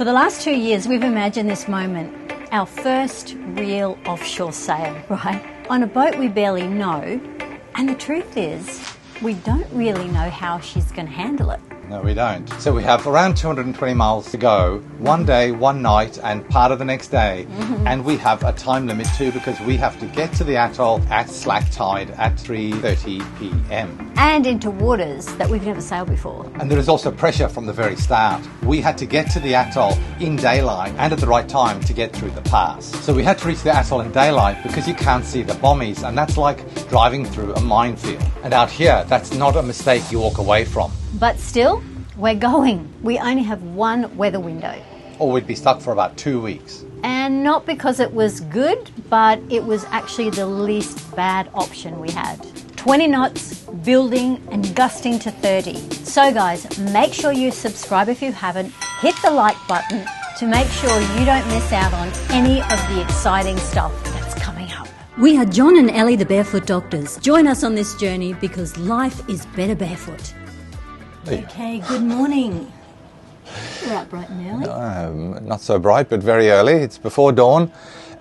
For the last 2 years, we've imagined this moment, our first real offshore sail, right? On a boat we barely know, and the truth is, we don't really know how she's going to handle it. No, we don't. So we have around 220 miles to go, one day, one night, and part of the next day. And we have a time limit too, because we have to get to the atoll at slack tide at 3:30 p.m. And into waters that we've never sailed before. And there is also pressure from the very start. We had to get to the atoll in daylight and at the right time to get through the pass. So we had to reach the atoll in daylight because you can't see the bommies, and that's like driving through a minefield. And out here, that's not a mistake you walk away from. But still, we're going. We only have one weather window. Or we'd be stuck for about 2 weeks. And not because it was good, but it was actually the least bad option we had. 20 knots, building and gusting to 30. So guys, make sure you subscribe if you haven't. Hit the like button to make sure you don't miss out on any of the exciting stuff that's coming up. We are John and Ellie, the Barefoot Doctors. Join us on this journey because life is better barefoot. Okay, good morning. You're out bright and early. Not so bright, but very early. It's before dawn,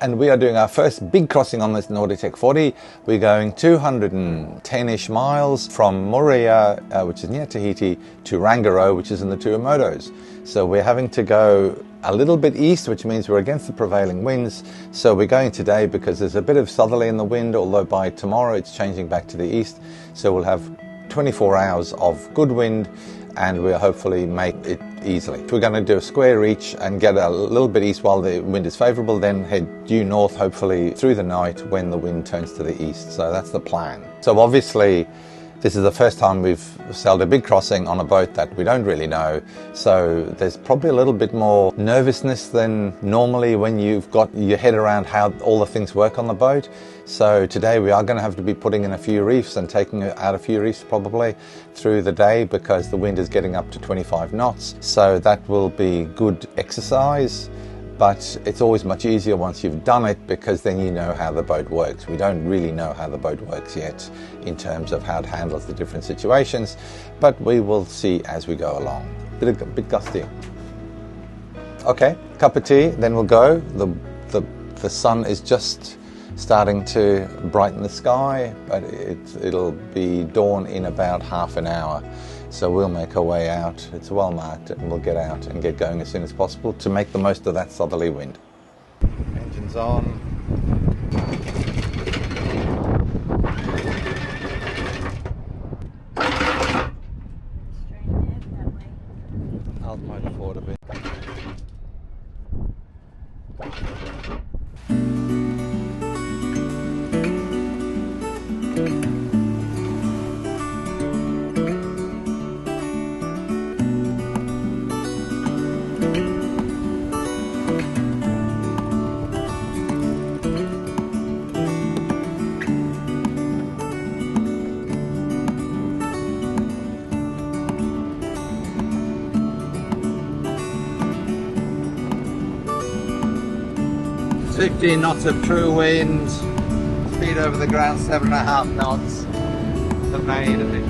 and we are doing our first big crossing on this Nautitech 40. We're going 210-ish miles from Moorea, which is near Tahiti, to Rangiroa, which is in the Tuamotos. So we're having to go a little bit east, which means we're against the prevailing winds. So we're going today because there's a bit of southerly in the wind, although by tomorrow it's changing back to the east. So we'll have 24 hours of good wind, and we'll hopefully make it easily. We're going to do a square reach and get a little bit east while the wind is favourable, then head due north hopefully through the night when the wind turns to the east. So that's the plan. So obviously this is the first time we've sailed a big crossing on a boat that we don't really know, so there's probably a little bit more nervousness than normally when you've got your head around how all the things work on the boat. So today we are going to have to be putting in a few reefs and taking out a few reefs probably through the day because the wind is getting up to 25 knots. So that will be good exercise, but it's always much easier once you've done it because then you know how the boat works. We don't really know how the boat works yet in terms of how it handles the different situations, but we will see as we go along. Bit gusty. Okay, cup of tea, then we'll go. The sun is just starting to brighten the sky, but it'll be dawn in about half an hour. So we'll make our way out. It's well marked, and we'll get out and get going as soon as possible to make the most of that southerly wind. Engines on. I'll motor forward a bit. "15 knots of true wind, speed over the ground 7.5 knots, the main of it.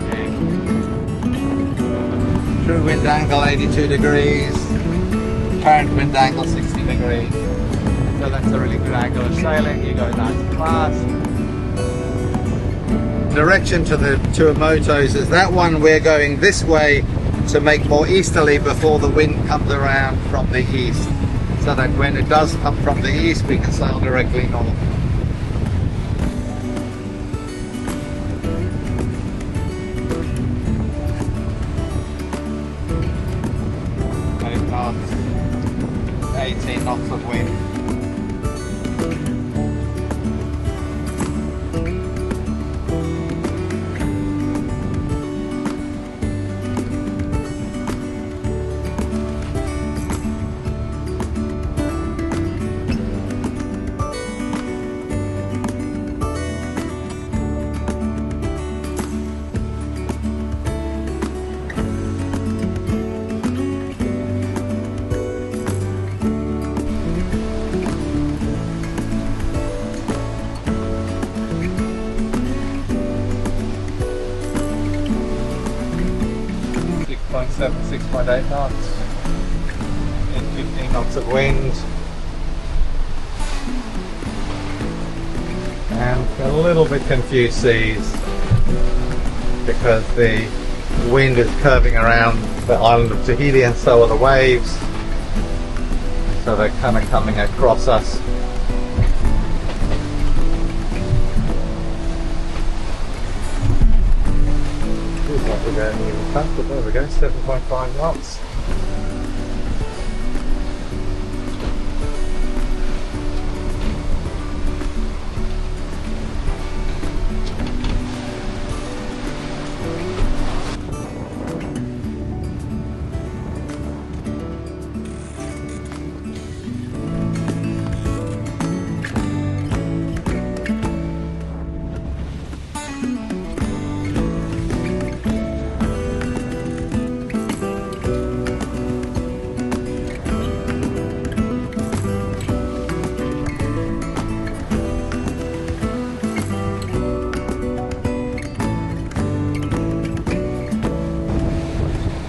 True wind angle 82 degrees, current wind angle 60 degrees. So that's a really good angle of sailing. You go nice and fast. Direction to the Tuamotos is that one. We're going this way to make more easterly before the wind comes around from the east, so that when it does come from the east we can sail directly north. Knots, 18 knots of wind. .7, 6.8 knots in 15 15 knots of wind. And a little bit confused seas because the wind is curving around the island of Tahiti and so are the waves. So they're kind of coming across us. Looks like we're going even faster. There we go, 7.5 knots.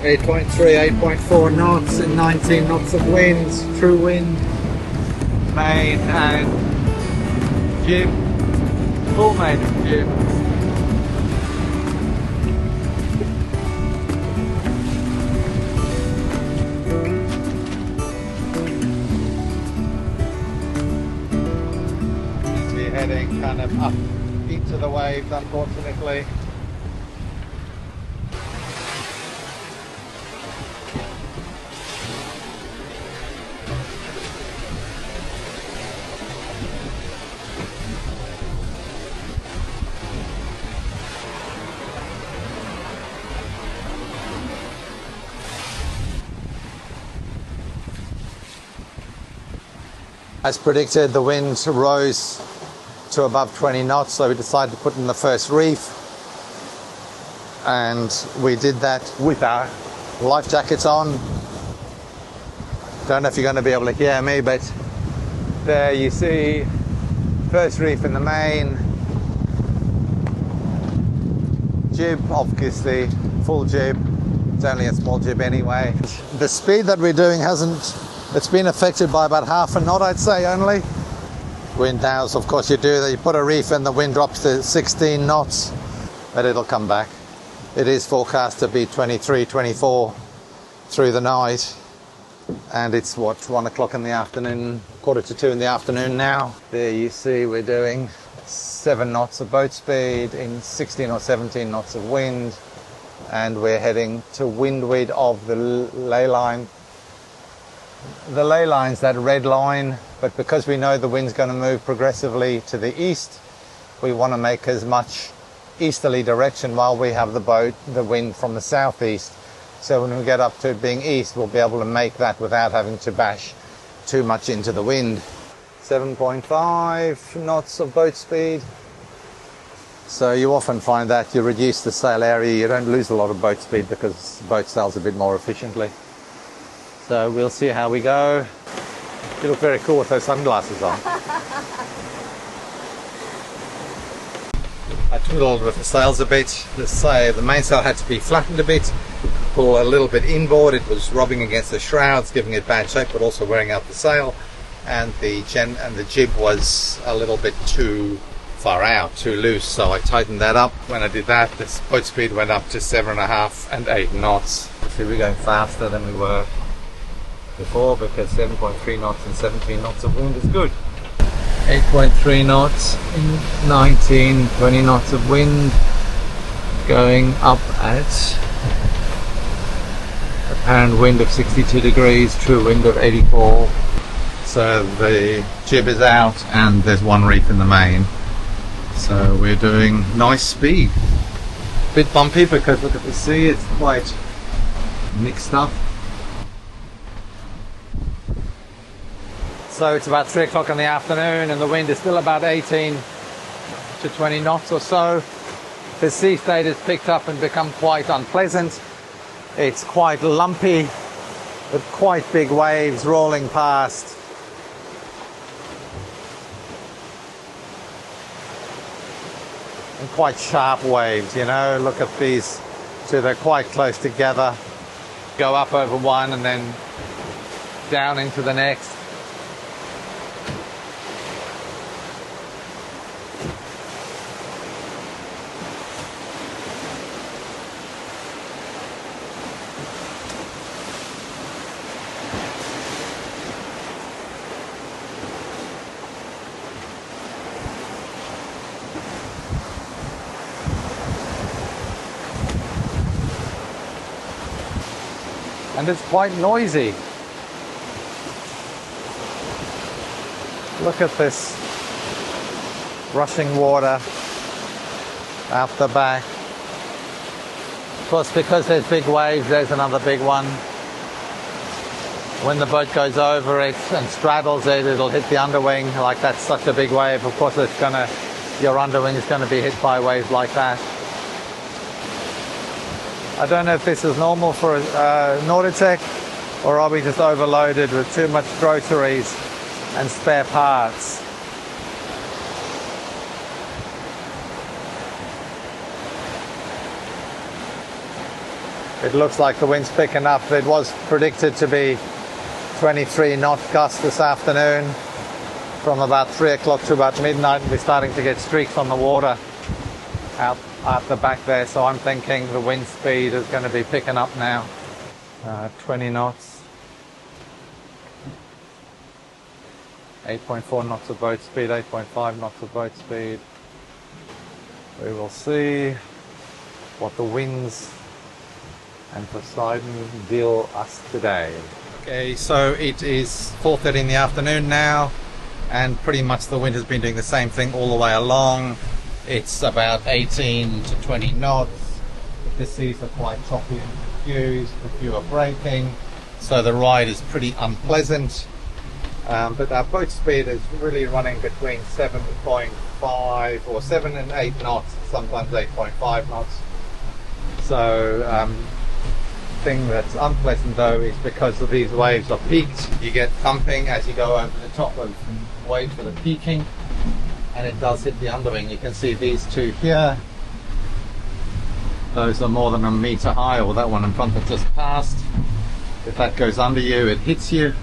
8.3, 8.4 knots and 19 knots of wind, true wind, main and jib, full main and jib. We're heading kind of up into the waves, unfortunately. As predicted, the wind rose to above 20 knots, so we decided to put in the first reef. And we did that with our life jackets on. Don't know if you're going to be able to hear me, but there you see first reef in the main. Jib, obviously, full jib. It's only a small jib anyway. The speed that we're doing it's been affected by about half a knot, I'd say, only. Wind nows, of course, you do that. You put a reef and the wind drops to 16 knots, but it'll come back. It is forecast to be 23, 24 through the night. And it's, what, 1 o'clock in the afternoon, 1:45 in the afternoon now. There you see we're doing 7 knots of boat speed in 16 or 17 knots of wind. And we're heading to windward of the ley line. The ley line's that red line, but because we know the wind's going to move progressively to the east, we want to make as much easterly direction while we have the wind from the southeast. So when we get up to it being east, we'll be able to make that without having to bash too much into the wind. 7.5 knots of boat speed. So you often find that you reduce the sail area, you don't lose a lot of boat speed because the boat sails a bit more efficiently. So we'll see how we go. You look very cool with those sunglasses on. I twiddled with the sails a bit. The mainsail had to be flattened a bit, pull a little bit inboard. It was rubbing against the shrouds, giving it bad shape, but also wearing out the sail. And the jib was a little bit too far out, too loose. So I tightened that up. When I did that, the boat speed went up to 7.5 and 8 knots. See, we're going faster than we were before because 7.3 knots and 17 knots of wind is good. 8.3 knots in 19, 20 knots of wind, going up at apparent wind of 62 degrees, true wind of 84. So the jib is out and there's 1 reef in the main. So we're doing nice speed. Bit bumpy because look at the sea, it's quite mixed up. So it's about 3 o'clock in the afternoon and the wind is still about 18 to 20 knots or so. The sea state has picked up and become quite unpleasant. It's quite lumpy with quite big waves rolling past. And quite sharp waves, you know. Look at these two, they're quite close together. Go up over one and then down into the next. And it's quite noisy. Look at this rushing water out the back. Of course, because there's big waves, there's another big one. When the boat goes over it and straddles it, it'll hit the underwing. Like, that's such a big wave. Of course, your underwing is going to be hit by waves like that. I don't know if this is normal for Nautitech, or are we just overloaded with too much groceries and spare parts. It looks like the wind's picking up. It was predicted to be 23 knot gust this afternoon. From about 3 o'clock to about midnight, we're starting to get streaks on the water out the back there, so I'm thinking the wind speed is going to be picking up now. 20 knots, 8.4 knots of boat speed, 8.5 knots of boat speed. We will see what the winds and Poseidon deal us today. Okay, so it is 4:30 in the afternoon now, and pretty much the wind has been doing the same thing all the way along. It's about 18 to 20 knots. The seas are quite choppy and confused. A few are breaking, so the ride is pretty unpleasant. But our boat speed is really running between 7.5 or 7 and 8 knots, sometimes 8.5 knots. So thing that's unpleasant though is because of these waves are peaked. You get thumping as you go over the top of waves that are peaking, and it does hit the underwing. You can see these two here. Those are more than a meter high, or that one in front that just passed. If that goes under you, it hits you.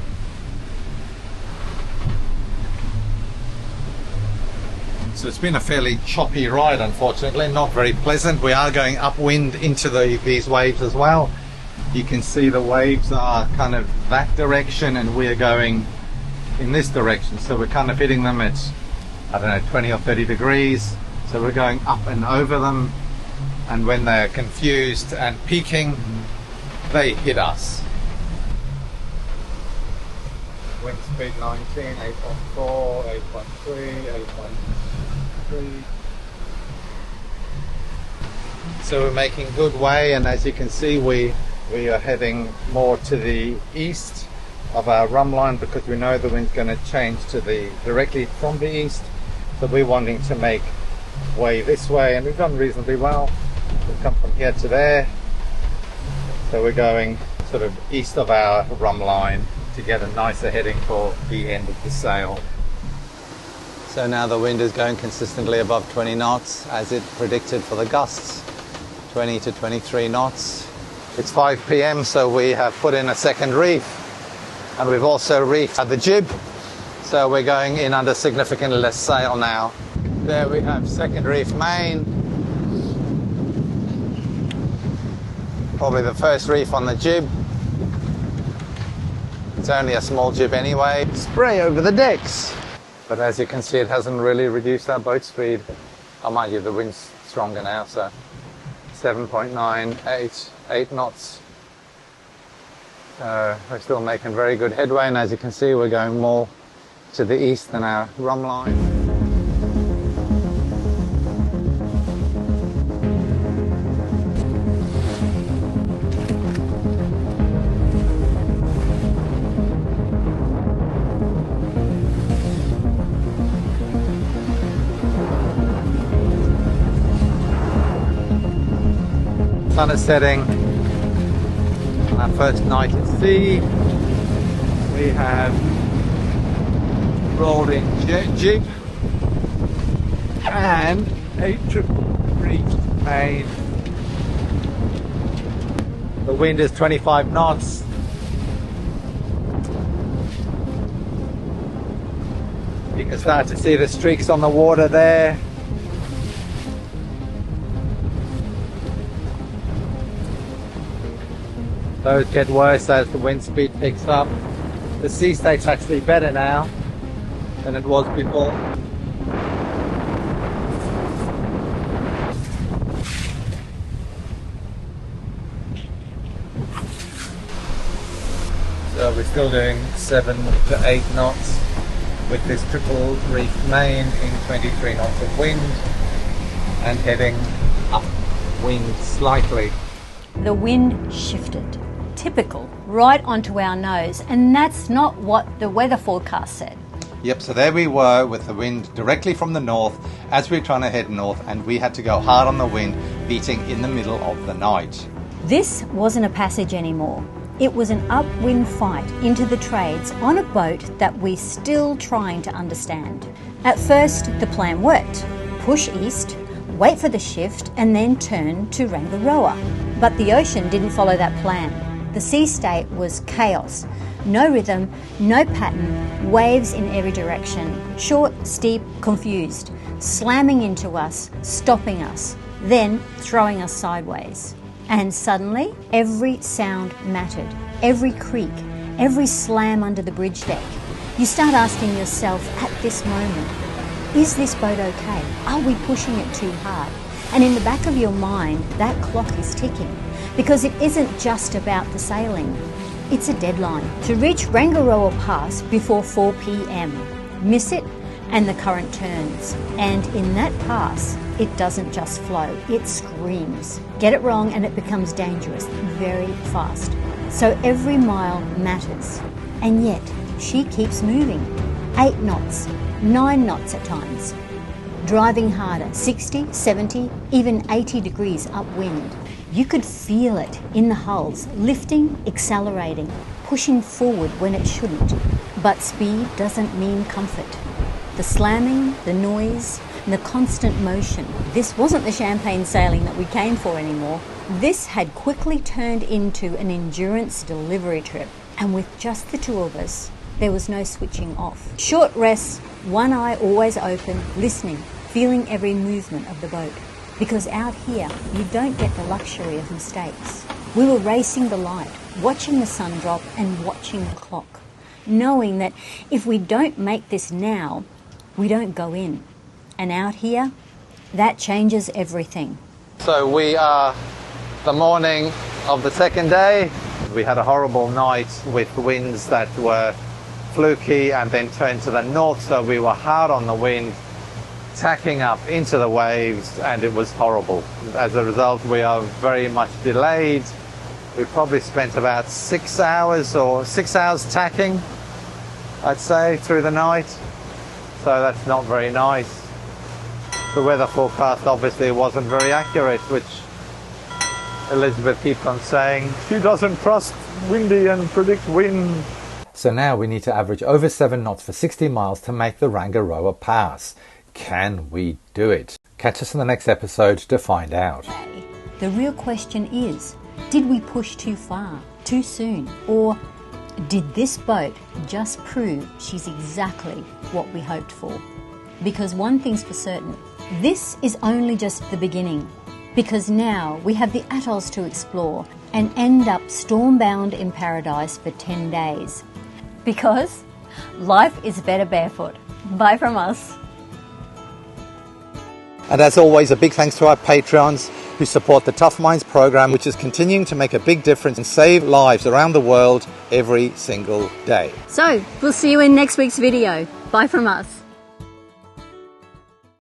So it's been a fairly choppy ride, unfortunately, not very pleasant. We are going upwind into these waves as well. You can see the waves are kind of that direction, and we're going in this direction. So we're kind of hitting them at, I don't know, 20 or 30 degrees. So we're going up and over them, and when they're confused and peaking, they hit us. Wind speed 19, 8.4, 8.3, 8.3. So we're making good way, and as you can see, we are heading more to the east of our rum line, because we know the wind's going to change to directly from the east. So we're wanting to make way this way, and we've done reasonably well. We've come from here to there, so we're going sort of east of our rum line to get a nicer heading for the end of the sail. So now the wind is going consistently above 20 knots as it predicted for the gusts, 20 to 23 knots. It's 5 p.m, so we have put in a second reef, and we've also reefed at the jib, so we're going in under significantly less sail now. There we have second reef main, probably the first reef on the jib. It's only a small jib anyway. Spray over the decks, but as you can see, it hasn't really reduced our boat speed. Oh, mind you, the wind's stronger now, so 7.9, 8 knots. We're still making very good headway, and as you can see, we're going more to the east than our rum line. Sun is setting on our first night at sea. We have rolled in jig and a triple creak main. The wind is 25 knots. You can start to see the streaks on the water there. Those get worse as the wind speed picks up. The sea state's actually better now than it was before. So we're still doing 7 to 8 knots with this triple reef main in 23 knots of wind and heading upwind slightly. The wind shifted, typical, right onto our nose, and that's not what the weather forecast said. Yep, so there we were with the wind directly from the north as we were trying to head north, and we had to go hard on the wind, beating in the middle of the night. This wasn't a passage anymore. It was an upwind fight into the trades on a boat that we're still trying to understand. At first, the plan worked. Push east, wait for the shift, and then turn to Rangiroa. But the ocean didn't follow that plan. The sea state was chaos. No rhythm, no pattern, waves in every direction. Short, steep, confused, slamming into us, stopping us, then throwing us sideways. And suddenly, every sound mattered. Every creak, every slam under the bridge deck. You start asking yourself at this moment, is this boat okay? Are we pushing it too hard? And in the back of your mind, that clock is ticking. Because it isn't just about the sailing. It's a deadline to reach Rangiroa Pass before 4 p.m. Miss it, and the current turns. And in that pass, it doesn't just flow, it screams. Get it wrong and it becomes dangerous very fast. So every mile matters. And yet, she keeps moving. 8 knots, 9 knots at times. Driving harder, 60, 70, even 80 degrees upwind. You could feel it in the hulls, lifting, accelerating, pushing forward when it shouldn't. But speed doesn't mean comfort. The slamming, the noise, and the constant motion. This wasn't the champagne sailing that we came for anymore. This had quickly turned into an endurance delivery trip. And with just the two of us, there was no switching off. Short rests, one eye always open, listening, feeling every movement of the boat. Because out here, you don't get the luxury of mistakes. We were racing the light, watching the sun drop and watching the clock, knowing that if we don't make this now, we don't go in. And out here, that changes everything. So we are the morning of the second day. We had a horrible night with winds that were fluky and then turned to the north, so we were hard on the wind, tacking up into the waves, and it was horrible. As a result, we are very much delayed. We probably spent about 6 hours tacking, I'd say, through the night. So that's not very nice. The weather forecast obviously wasn't very accurate, which Elizabeth keeps on saying. She doesn't trust windy and predict wind. So now we need to average over 7 knots for 60 miles to make the Rangiroa Pass. Can we do it? Catch us in the next episode to find out. The real question is, did we push too far, too soon? Or did this boat just prove she's exactly what we hoped for? Because one thing's for certain, this is only just the beginning. Because now we have the atolls to explore and end up storm-bound in paradise for 10 days. Because life is better barefoot. Bye from us. And as always, a big thanks to our Patreons who support the Tough Minds program, which is continuing to make a big difference and save lives around the world every single day. So, we'll see you in next week's video. Bye from us.